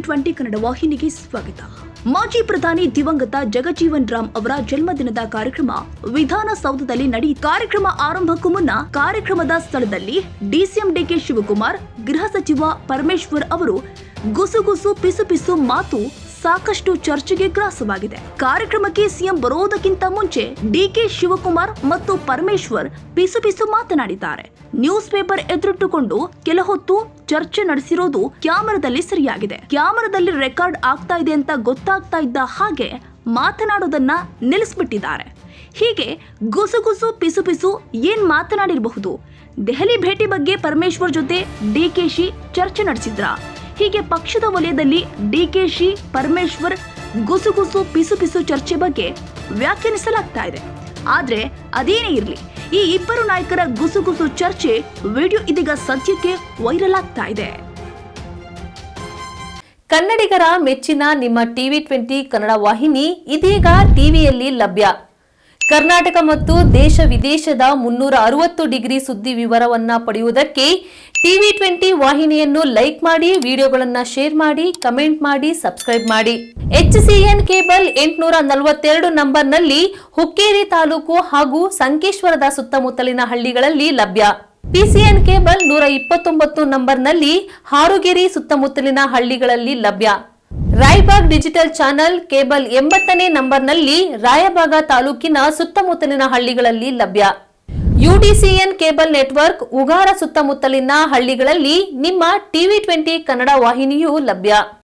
TV20 Kannada ವಾಹಿನಿಗೆ ಸ್ವಾಗತ. ಮಾಜಿ ಪ್ರಧಾನಿ ದಿವಂಗತ ಜಗಜೀವನ್ ರಾಮ್ ಅವರ ಜನ್ಮದಿನದ ಕಾರ್ಯಕ್ರಮ ವಿಧಾನಸೌಧದಲ್ಲಿ ನಡೆಯಿತು. ಕಾರ್ಯಕ್ರಮ ಆರಂಭಕ್ಕೂ ಮುನ್ನ ಕಾರ್ಯಕ್ರಮದ ಸ್ಥಳದಲ್ಲಿ ಡಿಸಿಎಂ ಡಿಕೆ ಶಿವಕುಮಾರ್, ಗೃಹ ಸಚಿವ ಪರಮೇಶ್ವರ್ ಅವರು ಗುಸುಗುಸು ಪಿಸುಪಿಸು ಮಾತು ಸಾಕಷ್ಟು ಚರ್ಚೆಗೆ ಗ್ರಾಸವಾಗಿದೆ. ಕಾರ್ಯಕ್ರಮಕ್ಕೆ ಸಿಎಂ ಬರೋದಕ್ಕಿಂತ ಮುಂಚೆ ಡಿಕೆ ಶಿವಕುಮಾರ್ ಮತ್ತು ಪರಮೇಶ್ವರ್ ಪಿಸುಪಿಸು ಮಾತನಾಡಿದ್ದಾರೆ. ನ್ಯೂಸ್ ಪೇಪರ್ ಎದುರಿಟ್ಟುಕೊಂಡು ಕೆಲ ಹೊತ್ತು ಚರ್ಚೆ ನಡೆಸಿರೋದು ಕ್ಯಾಮೆರಾದಲ್ಲಿ ಸರಿಯಾಗಿದೆ. ಕ್ಯಾಮೆರಾದಲ್ಲಿ ರೆಕಾರ್ಡ್ ಆಗ್ತಾ ಇದೆ ಅಂತ ಗೊತ್ತಾಗ್ತಾ ಇದ್ದ ಹಾಗೆ ಮಾತನಾಡೋದನ್ನ ನಿಲ್ಲಿಸ್ಬಿಟ್ಟಿದ್ದಾರೆ. ಹೀಗೆ ಗುಸುಗುಸು ಪಿಸುಪಿಸು ಏನ್ ಮಾತನಾಡಿರಬಹುದು? ದೆಹಲಿ ಭೇಟಿ ಬಗ್ಗೆ ಪರಮೇಶ್ವರ್ ಜೊತೆ ಡಿಕೆಶಿ ಚರ್ಚೆ ನಡೆಸಿದ್ರಾ? ಹೀಗೆ ಪಕ್ಷದ ವಲಯದಲ್ಲಿ ಡಿಕೆಶಿ ಪರಮೇಶ್ವರ್ ಗುಸುಗುಸು ಪಿಸುಪಿಸು ಚರ್ಚೆ ಬಗ್ಗೆ ವ್ಯಾಖ್ಯಾನಿಸಲಾಗ್ತಾ ಇದೆ. ಆದ್ರೆ ಅದೇನೇ ಇರಲಿ, ಈ ಇಬ್ಬರು ನಾಯಕರ ಗುಸುಗುಸು ಚರ್ಚೆ ವಿಡಿಯೋ ಇದೀಗ ಸದ್ಯಕ್ಕೆ ವೈರಲ್ ಆಗ್ತಾ ಇದೆ. ಕನ್ನಡಿಗರ ಮೆಚ್ಚಿನ ನಿಮ್ಮ TV20 ಕನ್ನಡ ವಾಹಿನಿ ಇದೀಗ ಟಿವಿಯಲ್ಲಿ ಲಭ್ಯ. ಕರ್ನಾಟಕ ಮತ್ತು ದೇಶ ವಿದೇಶದ 360 ಡಿಗ್ರಿ ಸುದ್ದಿ ವಿವರವನ್ನ ಪಡೆಯುವುದಕ್ಕೆ TV20 ವಾಹಿನಿಯನ್ನು ಲೈಕ್ ಮಾಡಿ, ವಿಡಿಯೋಗಳನ್ನು ಶೇರ್ ಮಾಡಿ, ಕಮೆಂಟ್ ಮಾಡಿ, ಸಬ್ಸ್ಕ್ರೈಬ್ ಮಾಡಿ. HCN ಕೇಬಲ್ 842 ನಂಬರ್ನಲ್ಲಿ ಹುಕ್ಕೇರಿ ತಾಲೂಕು ಹಾಗೂ ಸಂಕೇಶ್ವರದ ಸುತ್ತಮುತ್ತಲಿನ ಹಳ್ಳಿಗಳಲ್ಲಿ ಲಭ್ಯ. PCN ಕೇಬಲ್ 129 ನಂಬರ್ನಲ್ಲಿ ಹಾರುಗೆರೆ ಸುತ್ತಮುತ್ತಲಿನ ಹಳ್ಳಿಗಳಲ್ಲಿ ಲಭ್ಯ. ರಾಯಬಾಗ್ ಡಿಜಿಟಲ್ ಚಾನೆಲ್ ಕೇಬಲ್ 80ನೇ ನಂಬರ್ನಲ್ಲಿ ರಾಯಬಾಗ ತಾಲೂಕಿನ ಸುತ್ತಮುತ್ತಲಿನ ಹಳ್ಳಿಗಳಲ್ಲಿ ಲಭ್ಯ. UDCN ಕೇಬಲ್ ನೆಟ್ವರ್ಕ್ ಉಗಾರ ಸುತ್ತಮುತ್ತಲಿನ ಹಳ್ಳಿಗಳಲ್ಲಿ ನಿಮ್ಮ TV20 ಕನ್ನಡ ವಾಹಿನಿಯೂ ಲಭ್ಯ.